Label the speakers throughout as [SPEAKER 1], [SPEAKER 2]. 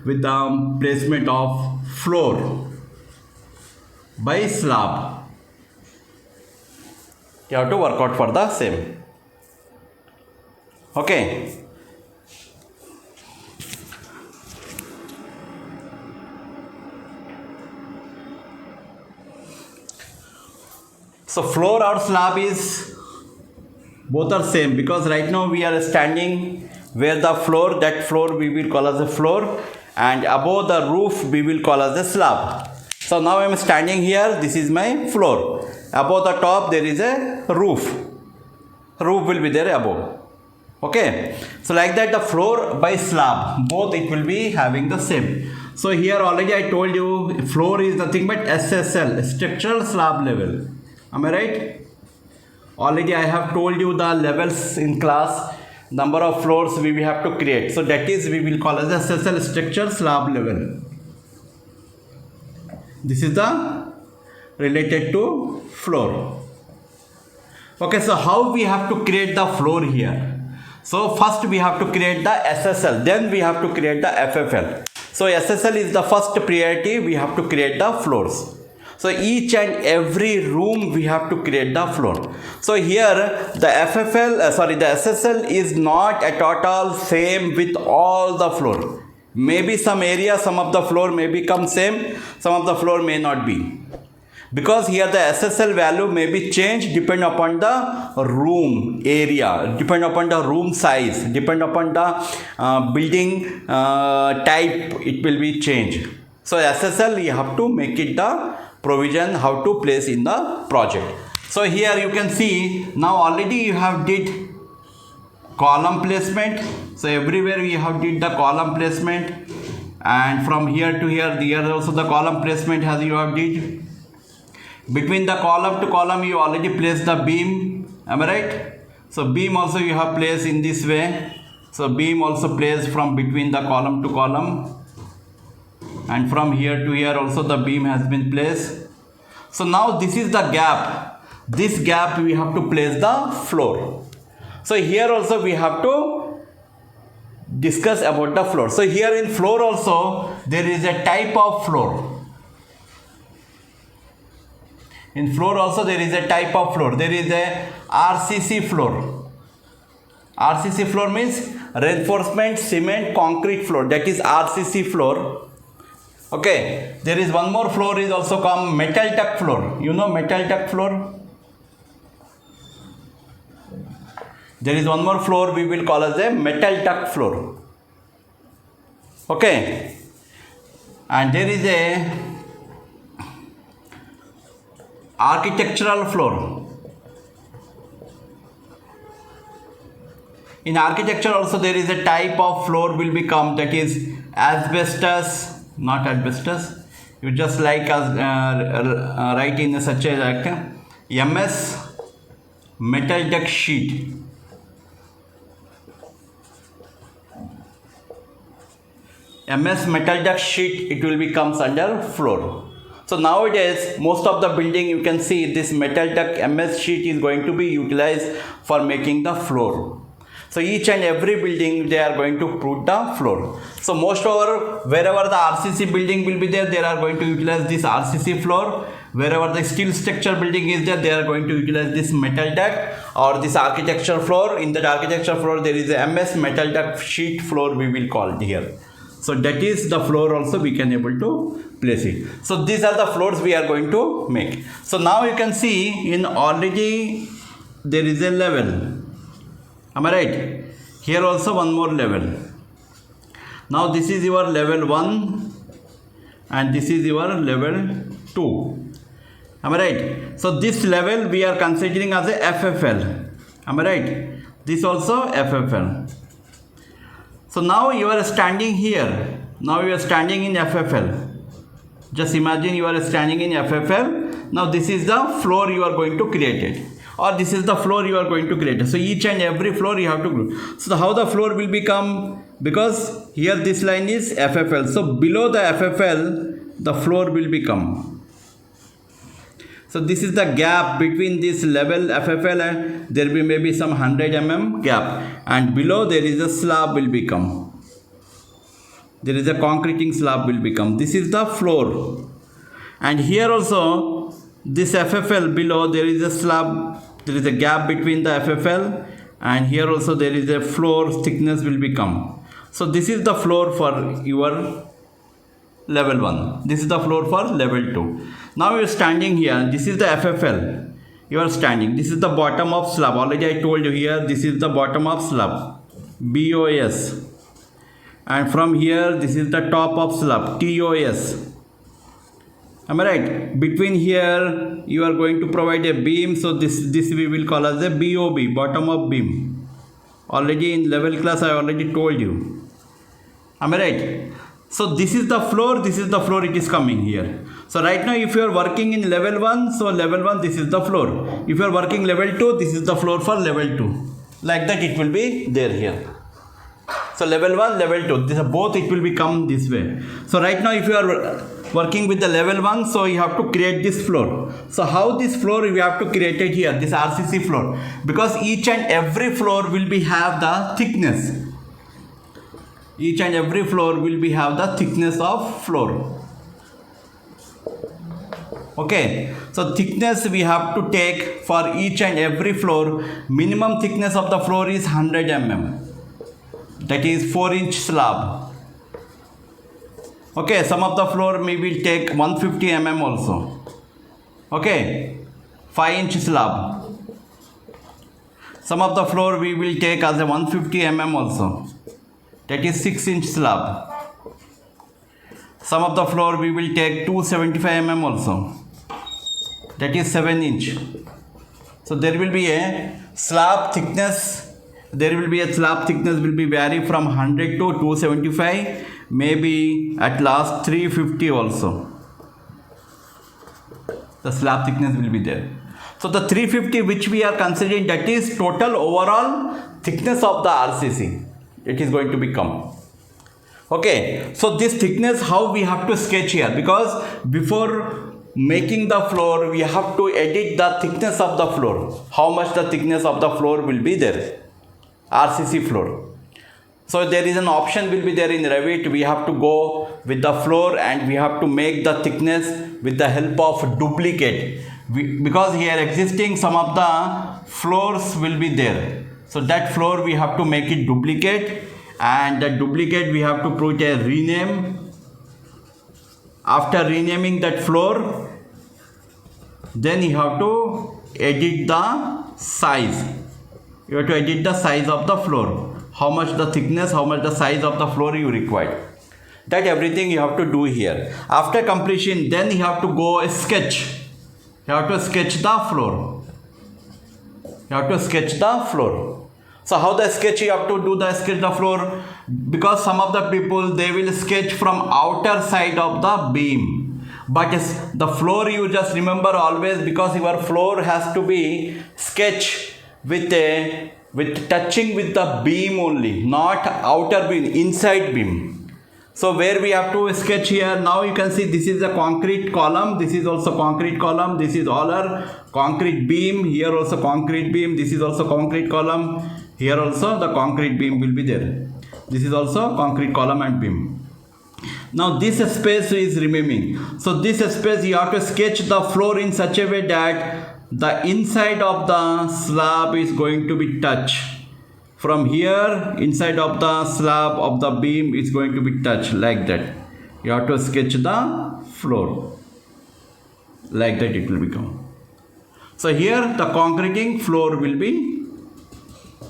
[SPEAKER 1] with the placement of floor by slab. You have to work out for the same. Okay. So floor or slab is both are same, because right now we are standing where the floor, that floor we will call as a floor, and above the roof we will call as a slab. So now I am standing here, this is my floor. Above the top there is a roof. Roof will be there above. Okay. So like that, the floor by slab, both it will be having the same. So here already I told you floor is nothing but SSL, structural slab level. Am I right? Already I have told you the levels in class, number of floors we will have to create. So that is we will call as SSL, structure slab level. This is the related to floor. Okay, so how we have to create the floor here? So first we have to create the SSL, then we have to create the FFL. So SSL is the first priority, we have to create the floors. So each and every room we have to create the floor. So here the the SSL is not at all same with all the floor. Maybe some area, some of the floor may become same, some of the floor may not be. Because here the SSL value may be changed depend upon the room area, depend upon the room size, depend upon the building type, it will be changed. So SSL you have to make it the provision how to place in the project. So here you can see now already you have did column placement. So everywhere we have did the column placement, and from here to here also the column placement has you have did. Between the column to column you already placed the beam. Am I right? So beam also you have placed in this way. So beam also placed from between the column to column, and from here to here also the beam has been placed. So now this is the gap. This gap we have to place the floor. So here also we have to discuss about the floor. So here in floor also there is a type of floor. In floor also there is a type of floor. There is a RCC floor. RCC floor means reinforcement cement concrete floor. That is RCC floor. Okay, there is one more floor is also called metal duct floor. You know metal duct floor? There is one more floor we will call as a metal duct floor. Okay, and there is a architectural floor. In architecture also there is a type of floor will become, that is asbestos. Not asbestos, you just like write in such a like MS metal duct sheet. MS metal duct sheet, it will becomes under floor. So nowadays most of the building you can see this metal duct MS sheet is going to be utilized for making the floor. So each and every building they are going to put the floor. So most over wherever the RCC building will be there, they are going to utilize this RCC floor. Wherever the steel structure building is there, they are going to utilize this metal duct or this architecture floor. In that architecture floor there is a MS metal duct sheet floor we will call here. So that is the floor also we can able to place it. So these are the floors we are going to make. So now you can see in already there is a level. Am I right? Here also one more level. Now this is your level 1 and this is your level 2. Am I right? So this level we are considering as a FFL. Am I right? This also FFL. So now you are standing here. Now you are standing in FFL. Just imagine you are standing in FFL. Now this is the floor you are going to create it. Or this is the floor you are going to create. So each and every floor you have to do. So how the floor will become, because here this line is FFL. So below the FFL, the floor will become. So this is the gap between this level FFL and there will maybe some 100 mm gap. And below there is a slab will become. there is a concreting slab will become. This is the floor. And here also, this FFL below, there is a slab, there is a gap between the FFL, and here also there is a floor thickness will become. So this is the floor for your level 1. This is the floor for level 2. Now you are standing here. This is the FFL. You are standing. This is the bottom of slab. Already I told you here. This is the bottom of slab. BOS. And from here, this is the top of slab. TOS. Am I right? Between here, you are going to provide a beam. So this we will call as a BOB, bottom of beam. Already in level class, I already told you. Am I right? So this is the floor, it is coming here. So right now, if you are working in level 1, so level 1, this is the floor. If you are working level 2, this is the floor for level 2. Like that, it will be there here. So level 1, level 2, both it will become this way. So right now, if you are working with the level 1, so you have to create this floor. So how this floor we have to create it here, this RCC floor, because each and every floor will be have the thickness. Each and every floor will be have the thickness of floor. Okay, so thickness we have to take for each and every floor. Minimum thickness of the floor is 100 mm. That is 4-inch slab. Okay, some of the floor we will take 150 mm also. Okay, 5-inch slab. Some of the floor we will take as a 150 mm also. That is 6-inch slab. Some of the floor we will take 275 mm also. That is 7-inch. So there will be a slab thickness. There will be a slab thickness will be vary from 100 to 275. Maybe at last 350 also. The slab thickness will be there. So the 350 which we are considering, that is total overall thickness of the RCC. It is going to become. Okay, so this thickness, how we have to sketch here, because before making the floor, we have to edit the thickness of the floor. How much the thickness of the floor will be there. RCC floor. So there is an option will be there in Revit. We have to go with the floor and we have to make the thickness with the help of duplicate. Because here existing some of the floors will be there. So that floor we have to make it duplicate, and that duplicate we have to put a rename. After renaming that floor, then you have to edit the size. You have to edit the size of the floor. How much the thickness, how much the size of the floor you require. That everything you have to do here. After completion, then you have to go sketch. You have to sketch the floor. You have to sketch the floor. So how the sketch you have to do the sketch the floor? Because some of the people, they will sketch from outer side of the beam. But the floor you just remember always, because your floor has to be sketched with touching with the beam only, not outer beam, inside beam. So where we have to sketch here, now you can see this is a concrete column, this is also concrete column, this is all our concrete beam, here also concrete beam, this is also concrete column, here also the concrete beam will be there. This is also concrete column and beam. Now this space is remaining. So this space you have to sketch the floor in such a way that the inside of the slab is going to be touched. From here, inside of the slab of the beam is going to be touched like that. You have to sketch the floor. Like that it will become. So here the concreting floor will be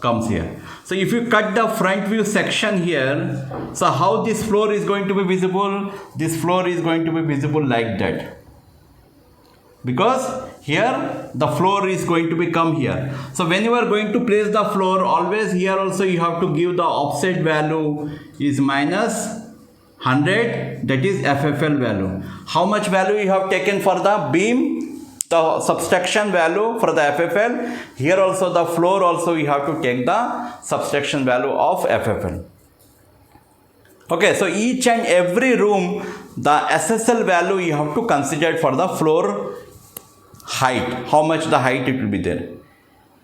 [SPEAKER 1] comes here. So if you cut the front view section here, so how this floor is going to be visible? This floor is going to be visible like that. Because here the floor is going to become here. So when you are going to place the floor, always here also you have to give the offset value is minus 100, that is FFL value. How much value you have taken for the beam? The subtraction value for the FFL. Here also the floor also you have to take the subtraction value of FFL. Okay, so each and every room the SSL value you have to consider for the floor height. How much the height it will be there.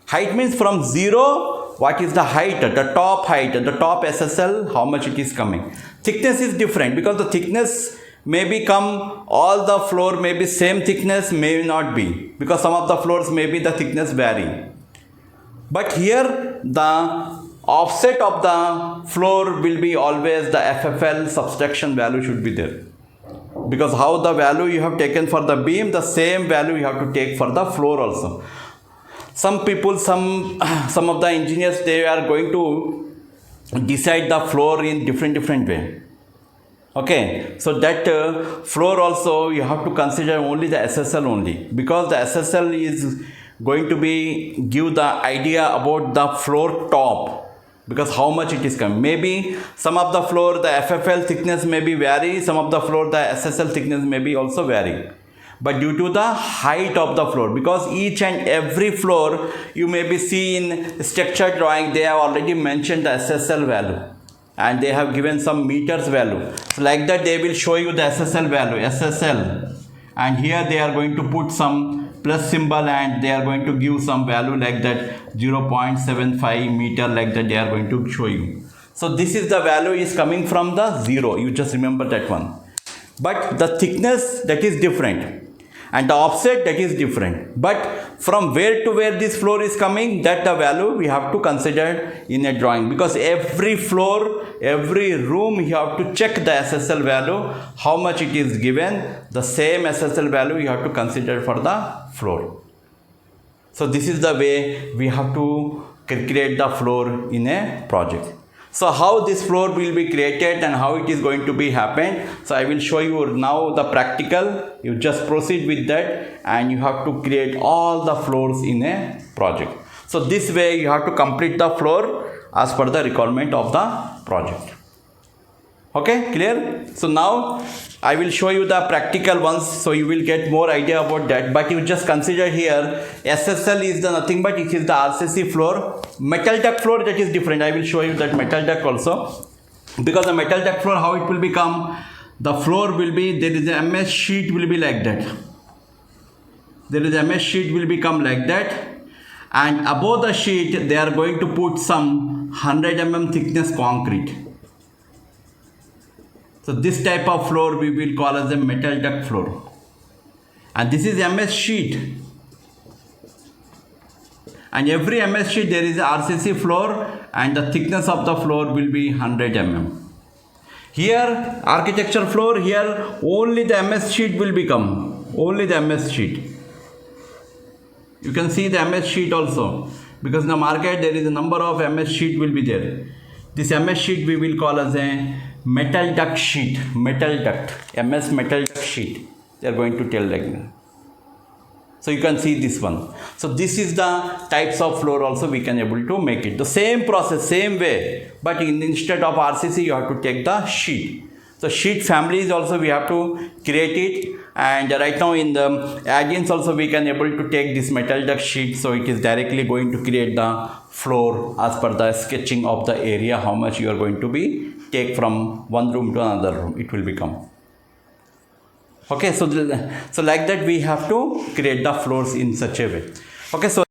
[SPEAKER 1] Height means from 0 what is the height, the top height, the top SSL, how much it is coming. Thickness is different because the thickness may become, all the floor may be same thickness, may not be, because some of the floors may be the thickness vary. But here the offset of the floor will be always the FFL subtraction value should be there. Because how the value you have taken for the beam, the same value you have to take for the floor also. Some people, some of the engineers, they are going to decide the floor in different way. Okay, so that floor also you have to consider only the SSL only, because the SSL is going to be give the idea about the floor top, because how much it is coming. Maybe some of the floor the FFL thickness may be vary, some of the floor the SSL thickness may be also vary. But due to the height of the floor, because each and every floor you may be see in structure drawing, they have already mentioned the SSL value and they have given some meters value. So like that they will show you the SSL value, SSL, and here they are going to put some plus symbol and they are going to give some value like that 0.75 meter, like that they are going to show you. So this is the value is coming from the 0, you just remember that one. But the thickness, that is different, and the offset, that is different. But from where to where this floor is coming, that the value we have to consider in a drawing, because every floor, every room you have to check the SSL value, how much it is given, the same SSL value you have to consider for the floor. So this is the way we have to create the floor in a project. So how this floor will be created and how it is going to be happen. So I will show you now the practical. You just proceed with that and you have to create all the floors in a project. So this way you have to complete the floor as per the requirement of the project. Okay, clear? So now I will show you the practical ones, so you will get more idea about that. But you just consider here SSL is the nothing but it is the RCC floor. Metal duct floor, that is different. I will show you that metal duct also, because the metal duct floor, how it will become, the floor will be, there is a MS sheet will be like that. There is a MS sheet will become like that, and above the sheet they are going to put some 100 mm thickness concrete. So this type of floor we will call as a metal duct floor, and this is MS sheet, and every MS sheet there is a RCC floor and the thickness of the floor will be 100 mm. Here architecture floor, here only the MS sheet will become, only the MS sheet. You can see the MS sheet also, because in the market there is a number of MS sheet will be there. This MS sheet we will call as a metal duct sheet, metal duct, MS metal duct sheet. They are going to tell like that. So you can see this one. So this is the types of floor also we can able to make it. The same process, same way, but instead of RCC you have to take the sheet. So sheet families also we have to create it, and right now in the add-ins also we can able to take this metal duct sheet, so it is directly going to create the floor as per the sketching of the area, how much you are going to be take from one room to another room, it will become. Okay, so like that we have to create the floors in such a way. Okay, so